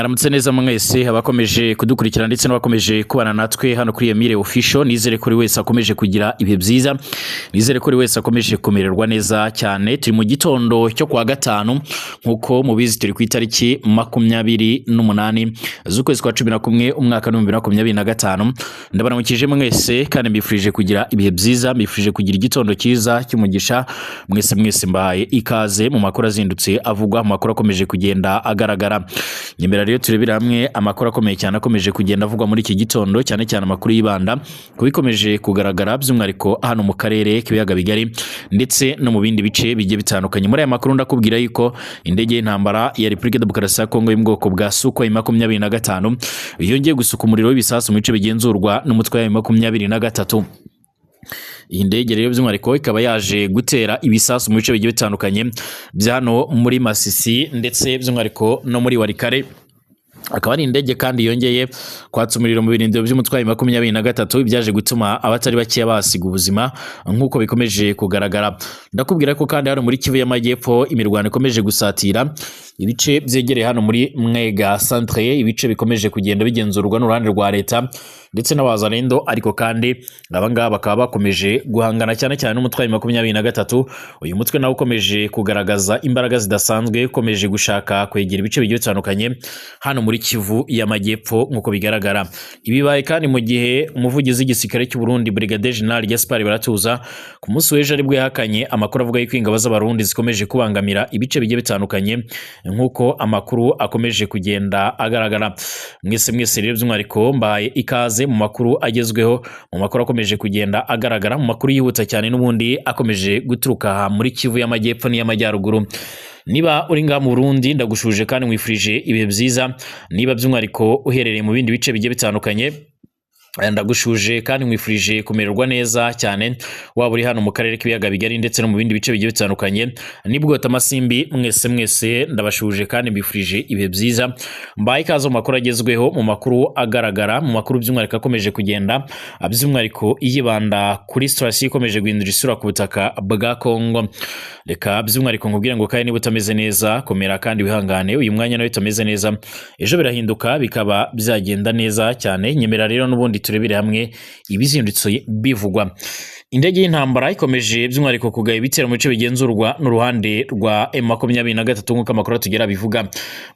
Mwaramutse neza mwese abakomeje kudukurikira ndetse n'abakomeje kubana natwe hano kuri Emile Official. Nizere ko wese akomeje kugira ibihe byiza, nizere ko wese akomeje kumererwa neza cyane. Turi mu gitondo cyo kwa gatanu nkuko mubizi, turi ku itariki 28 z'ukwezi kwa 11 umwaka 2025. Ndabaramukije mwese kandi mbifurije kugira ibihe byiza, mbifurije kugira igitondo cyiza cy'umugisha. Mwese mbaye ikaze mu makuru azindutse avugwa, mu makuru akomeje kugenda agaragara. Nyemera rero turebera hamwe amakuru akomeye cyane akomeje kugenda avugwa muri iki gitondo, cyane cyane amakuru y'ibanda kubikomeje kugaragara by'umwihariko hano mu karere k'ibiyaga bigari ndetse no mu bindi bice bigiye bitandukanye. Muri aya makuru ndakubwira yuko indege y'intambara ya Repubulika Demokarasi ya Kongo y'ubwoko bwa Sukhoi 25 yongeye gusuka umuriro w'ibisasu mu bice bigenzurwa n'umutwe wa 23. Iyi ndege rero by'umwihariko ikaba yaje gutera ibisasu mu bice bigiye bitandukanye byano muri Masisi ndetse by'umwihariko no muri Warikare. Akaba ari indege kandi yongeye kwatsa umuriro mu birindiro by'umutwe wa 23 ibyaje gutuma abatari bake basiga ubuzima nk'uko bikomeje kugaragara. Ndakubwira ko kandi hano muri Kivu y'Amajyepfo imirwano ikomeje gusatira ibice byegereye hano muri Mwega Centre, ibice bikomeje kugenda bigenzurwa n'uruhande rwa leta ndetse n'abazarendo, ariko kandi abangaba bakaba bakomeje guhangana cyane cyane n'umutwe wa 23. Uyu mutwe nawo ukomeje kugaragaza imbaraga zidasanzwe, ukomeje gushaka kwegera ibice bigiye bitandukanye hano muri Kivu y'Amajyepfo nk'uko bigaragara. Ibibaye kandi mu gihe umuvugizi w'igisirikare cy'u Burundi Brigadier General Gaspard Baratuza ku munsi w'ejo aribwo yahakanye amakuru avuga yuko ingabo z'abarundi zikomeje kubangamira ibice bigiye bitandukanye nk'uko amakuru akomeje kugenda agaragara. Mwese rero by'umwihariko mbaye ikaze mu makuru agezweho, mu makuru akomeje kugenda agaragara, mu makuru yihuta cyane n'ubundi akomeje guturuka muri Kivu y'Amajyepfo n'iy'Amajyaruguru. Niba uri ngaha mu Burundi ndagushuje kandi mwifurije ibihe byiza. Niba by'umwihariko uherereye mu bindi bice bigiye bitandukanye ndagushuje kandi mwifurije kumererwa neza cyane, waba uri hano mu karere k'ibiyaga bigari ndetse no mu bindi bice bigiye bitandukanye. Nibwota amasimbi mwese ndabashuje kandi mbifurije ibihe byiza. Mbaye ikaze mu makuru agezweho, mu makuru agaragara, mu makuru by'umwihariko akomeje kugenda by'umwihariko yibanda kuri situation ikomeje guhindura isura ku butaka bwa Kongo. Reka by'umwihariko nkubwira ngo kandi niba utameze neza komera kandi wihangane, uyu mwanya nawe utameze neza ejo birahinduka bikaba byagenda neza cyane. Nyemera rero n'ubundi turebere hamwe ibizindutse bivugwa. Indege y'intambara ikomeje by'umwihariko kugaya ibitero mu bice bigenzurwa n'uruhande rwa M23 nk'uko amakuru tugera bivuga.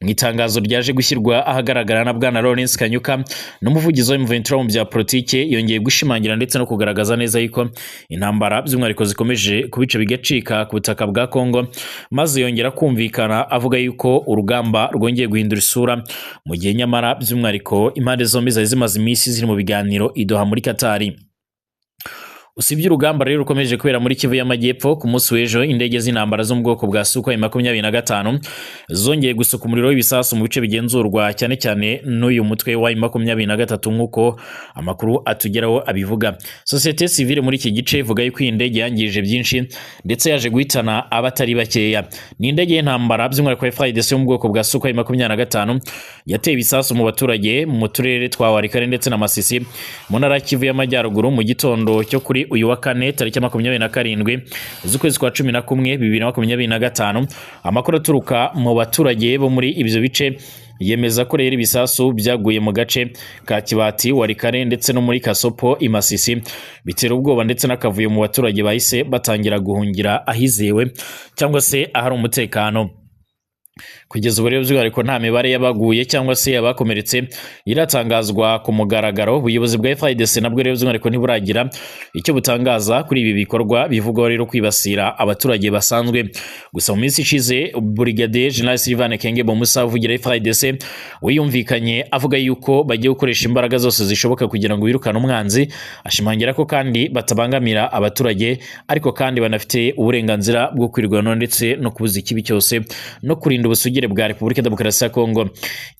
Mu itangazo ryaje gushyirwa ahagaragara na bwana Lawrence Kanyuka n'umuvugizi wa M23 mu bya politike, yongeye gushimangira ndetse no kugaragaza neza yuko intambara by'umwihariko zikomeje kubice bigacika ku butaka bwa Kongo, maze yongera kumvikana avuga yuko urugamba rwongeye guhindura isura mu gihe nyamara by'umwihariko impande zombi zari zimaze iminsi ziri mu biganiro i Doha muri Katari. Usibye urugamba rero rukomeje kubera muri Kivu y'Amajyepfo, ku munsi w'ejo indege z'intambara zo mu bwoko bwa Sukhoi 25 zongeye gusuka umuriro w'ibisasu mu bice bigenzurwa cyane cyane n'uyu mutwe wa 23 nk'uko amakuru atugeraho abivuga. Societe civile muri iki gice ivuga yuko iyi ndege yangije byinshi ndetse yaje guhitana abatari bakeya. Ni indege y'intambara by'umwihariko FARDC yo mu bwoko bwa Sukhoi 25 yateye ibisasu mu baturage mu turere twa Warikare ndetse na Masisi mu ntara Kivu y'Amajyaruguru mu gitondo cyo kuri uyu wa kane tariki 27 z'ukwezi kwa 11 2025. Amakuru aturuka mu baturage bo muri ibyo bice yemeza ko rero ibisasu byaguye mu gace ka Kibati, Warikare ndetse no muri Kasopo Imasisi bitera ubwoba ndetse n'akavuyo mu baturage bahise batangira guhungira ahizewe cyangwa se ahari umutekano. Kugeza ubu rero by'umwihariko nta mibare yabaguye cyangwa se yabakomeretse iratangazwa ku mugaragaro. Ubuyobozi bwa FARDC nabwo rero by'umwihariko ntiburagira icyo butangaza kuri ibi bikorwa bivugwa rero kwibasira abaturage basanzwe. Gusa mu minsi ishize Brigadier General Sylvain Kenge Bomusa uvugira FARDC wiyumvikanye avuga yuko bagiye gukoresha imbaraga zose zishoboka kugira ngo birukane umwanzi, ashimangira ko kandi batabangamira abaturage ariko kandi banafite uburenganzira bwo kwirwanaho ndetse no kubuza ikibi cyose no kurinda ubusugire bwa Repubulika Demokarasi ya Kongo.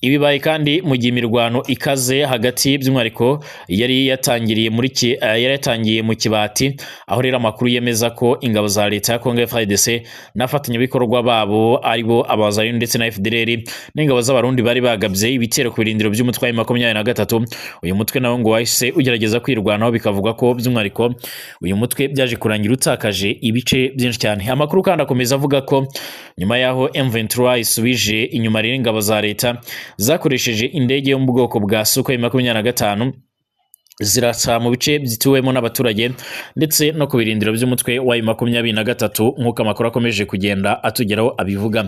Ibibaye kandi mu gihe imirwano ikaze hagati by'umwihariko yari yatangiye mu Kibati, aho rero amakuru yemeza ko ingabo za leta ya Kongo FARDC n'abafatanyabikorwa babo aribo abazayuni ndetse na FDLR n'ingabo z'abarundi bari bagabye ibitero ku birindiro by'umutwe wa 23. Uyu mutwe nawo ngo wahise ugerageza kwirwanaho, bikavuga ko by'umwihariko uyu mutwe byaje kurangira utakaje ibice byinshi cyane. Amakuru kandi akomeza avuga ko nyuma yaho M23 bayisubije inyuma rero ingabo za leta zakoresheje indege yo mu bwoko bwa Sukhoi 25 zirasa mu bice byituwemo n'abaturage ndetse no ku birindiro by'umutwe wa 23 nk'uko amakuru akomeje kugenda atugeraho abivuga.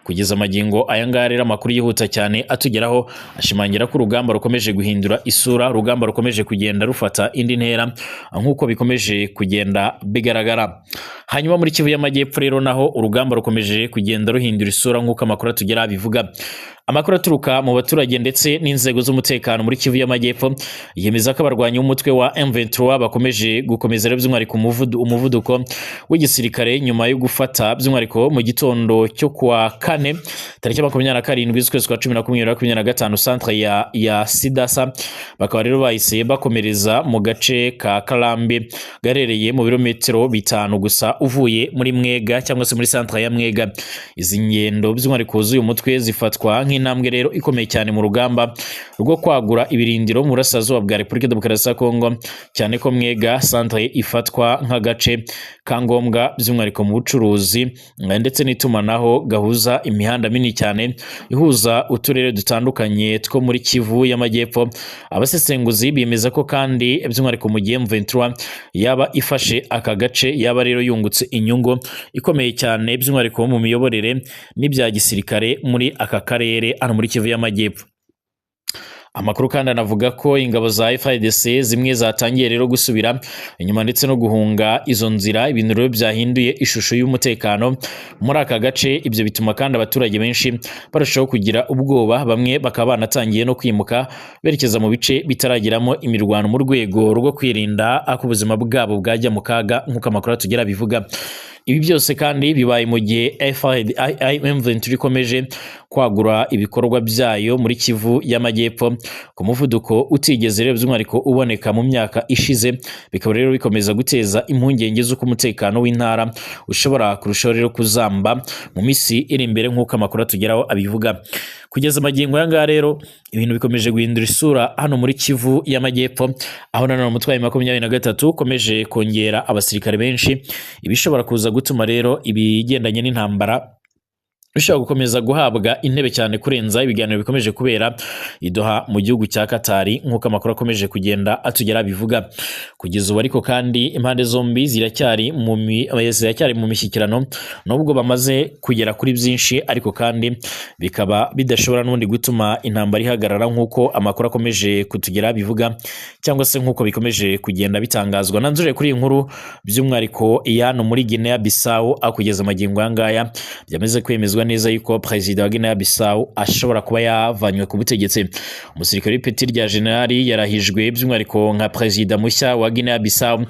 Kugeza amagingo aya ngaya rero amakuru yihuta cyane atugeraho ashimangira ko urugamba rukomeje guhindura isura, urugamba rukomeje kugenda rufata indi ntera nk'uko bikomeje kugenda bigaragara. Hanyuma muri Kivu y'Amajyepfo rero naho urugamba rukomeje kugenda ruhindura isura nk'uko amakuru atugera abivuga. Amakuru aturuka mu baturage ndetse n'inzego z'umutekano muri Kivu y'Amajyepfo yemeza ko abarwanyi b'umutwe wa M23 bakomeje gukomeza rero by'umwihariko umuvuduko w'igisirikare nyuma yo gufata by'umwihariko mu gitondo cyo kwa kane tariki 27 z'ukwezi kwa 11 2025 centre ya Sidasa, bakaba rero bahise bakomereza mu gace ka Karambi garereye mu birometero 5 gusa uvuye muri Mwega cyangwa se muri centre ya Mwega. Izi ngendo by'umwihariko z'uyu mutwe zifatwa nk'intambwe rero ikomeye cyane mu rugamba rwo kwagura ibirindiro mu burasirazuba bwa Repubulika Demokarasi ya Kongo, cyane ko Mwega centre ifatwa nk'agace ka ngombwa by'umwihariko mu bucuruzi ndetse n'itumanaho gahuza imihanda minini cyane ihuza uturere dutandukanye two muri Kivu y'Amajyepfo. Abasesenguzi bemeza ko kandi by'umwihariko mu gihe M23 yaba ifashe aka gace yaba rero yungutse inyungu ikomeye cyane by'umwihariko mu miyoborere n'ibya gisirikare muri aka karere hano muri Kivu y'Amajyepfo. Amakuru kandi anavuga ko ingabo za FARDC zimwe zatangiye rero gusubira inyuma ndetse no guhunga izo nzira, ibintu rero byahinduye ishusho y'umutekano muri aka gace. Ibyo bituma kandi abaturage benshi barushaho kugira ubwoba, bamwe bakaba banatangiye no kwimuka berekeza mu bice bitaragiramo imirwano mu rwego rwo kwirinda ko ubuzima bwabo bwajya mu kaga nk'uko amakuru atugera bivuga. Ibi byose kandi bibaye mu gihe M23 ikomeje kwagura ibikorwa byayo muri Kivu y'Amajyepfo ku muvuduko utigeze rero by'umwihariko uboneka mu myaka ishize, bikaba rero bikomeza guteza impungenge z'uko umutekano w'intara ushobora kurushaho rero kuzamba mu misi iri imbere nk'uko amakuru atugeraho abivuga. Kugeza amagingo yanga rero ibintu bikomeje guhindura isura hano muri Kivu y'Amajyepfo, aho nanone umutwe wa 23 ukomeje kongera abasirikare benshi, ibishobora kuza gutuma rero ibigendanye n'intambara bishobora gukomeza guhabwa intebe cyane kurenza ibiganiro bikomeje kubera idoha mu gihugu cya Katari nk'uko amakuru akomeje kugenda atugera bivuga. Kugeza ubu ariko kandi impande zombi ziracyari mu mishyikirano nubwo bamaze kugera kuri byinshi, ariko kandi bikaba bidashobora n'ubundi gutuma intambara ihagarara nk'uko amakuru akomeje kutugera bivuga cyangwa se nk'uko bikomeje kugenda bitangazwa. Nanzure kuri iyi nkuru by'umwihariko yano muri Guinea Bissau akugeza amagingo yangaya byameze kwemezwa neza yuko Perezida wa Guinea Bissau ashobora kuba yavanywe ku butegetsi. Umusirikare w'ipeti rya generali yarahijwe by'umwihariko nka Perezida mushya wa Guinea Bissau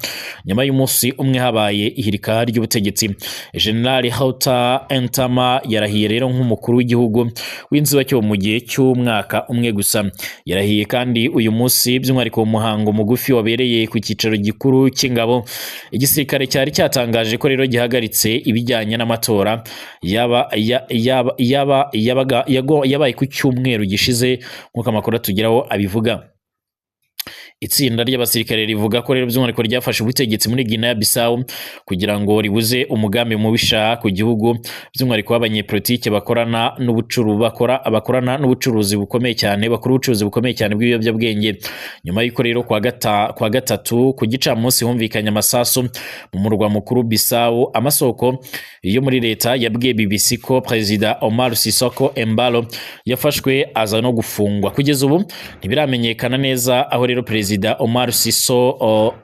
nyuma y'umunsi umwe habaye ihirika ry'ubutegetsi. Generali Houghton Entama yarahiye rero nk'umukuru w'igihugu w'inzibacyuho mu gihe cy'umwaka umwe gusa. Yarahiye kandi uyu munsi by'umwihariko mu muhango mugufi wabereye ku cyicaro gikuru cy'ingabo. Igisirikare cyari cyatangaje ko rero gihagaritse ibijyanye n'amatora yabaye ku cyumweru gishize nk'uko amakuru atugeraho abivuga. Itsinda ry'abasirikare rivuga ko rero by'umwihariko ryafashe ubutegetsi muri Guinea Bissau kugira ngo ribuze umugambi mubisha ku gihugu, by'umwihariko abanyepolitike bakorana n'ubucuruzi bukomeye cyane, bakora ubucuruzi bukomeye cyane bw'ibiyobyabwenge. Nyuma y'uko rero kwa gatatu ku gicamunsi humvikanye amasasu mu murwa mukuru Bissau, amasoko yo muri leta yabwiye BBC ko Perezida Omar Sissoko Embalo yafashwe aza no gufungwa. Kugeza ubu ntibiramenyekana neza aho rero Perezida Omar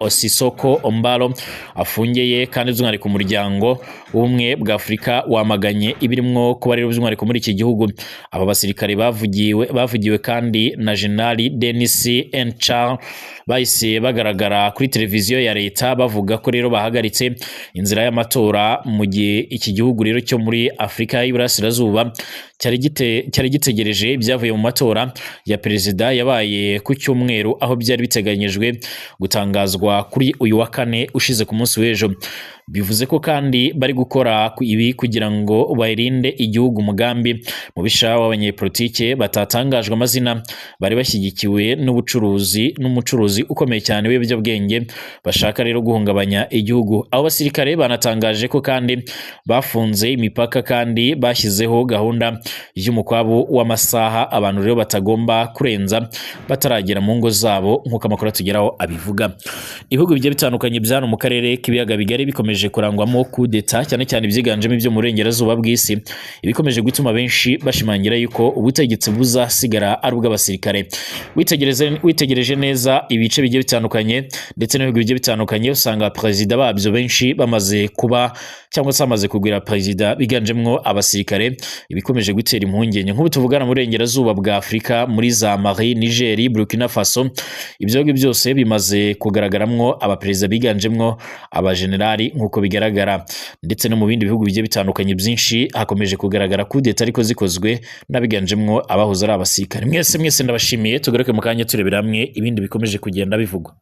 Sissoko Embalo afungiye, kandi by'umwihariko umuryango w'ubumwe bwa Afurika wamaganye ibirimwo kuba rero by'umwihariko muri iki gihugu. Aba basirikare bavugiwe kandi na Generali Denis Enchar bahise bagaragara kuri televiziyo ya leta bavuga ko rero bahagaritse inzira y'amatora mu gihe iki gihugu rero cyo muri Afurika y'Iburasirazuba cyari gitegereje ibyavuye mu matora ya perezida yabaye ku cyumweru, aho byari biteganyijwe gutangazwa kuri uyu wa kane ushize ku munsi w'ejo. bivuze ko kandi bari gukora ibi kugira ngo barinde igihugu. Umugambi mubisha w'abanyepolitike batatangajwe amazina bari bashyigikiwe n'umucuruzi ukomeye cyane w'ibiyobyabwenge bashaka rero guhungabanya igihugu. Abo basirikare banatangaje ko kandi bafunze imipaka kandi bashyizeho gahunda y'umukwabu w'amasaha abantu rero batagomba kurenza bataragera mu ngo zabo nk'uko amakuru atugeraho abivuga. Ibihugu bigiye bitandukanye byano mu karere k'ibiyaga bigari bikomeje kurangwamo kudeta cyane cyane ibyiganjemo ibyo mu burengerazuba bw'isi, ibikomeje gutuma benshi bashimangira yuko ubutegetsi buzasigara ari ubw'abasirikare. Witegereje neza ibice bigiye bitandukanye ndetse n'ibihugu bigiye bitandukanye usanga perezida babyo benshi bamaze kuba cyangwa se bamaze kugwira perezida biganjemo abasirikare, ibikomeje gutera impungenge. Nk'ubu tuvugana mu burengerazuba bwa Afurika muri za Mali, Niger, Burkina Faso, ibyo bihugu byose bimaze kugaragaramo abaperezida biganjemo abajenerali nk'uko bigaragara, ndetse no mu bindi bihugu bigiye bitandukanye byinshi hakomeje kugaragara kudeta ariko zikozwe n'abiganjemo abahoze ari abasirikare. Mwese ndabashimiye, tugaruke mu kanya turebera hamwe ibindi bikomeje kugenda bivugwa.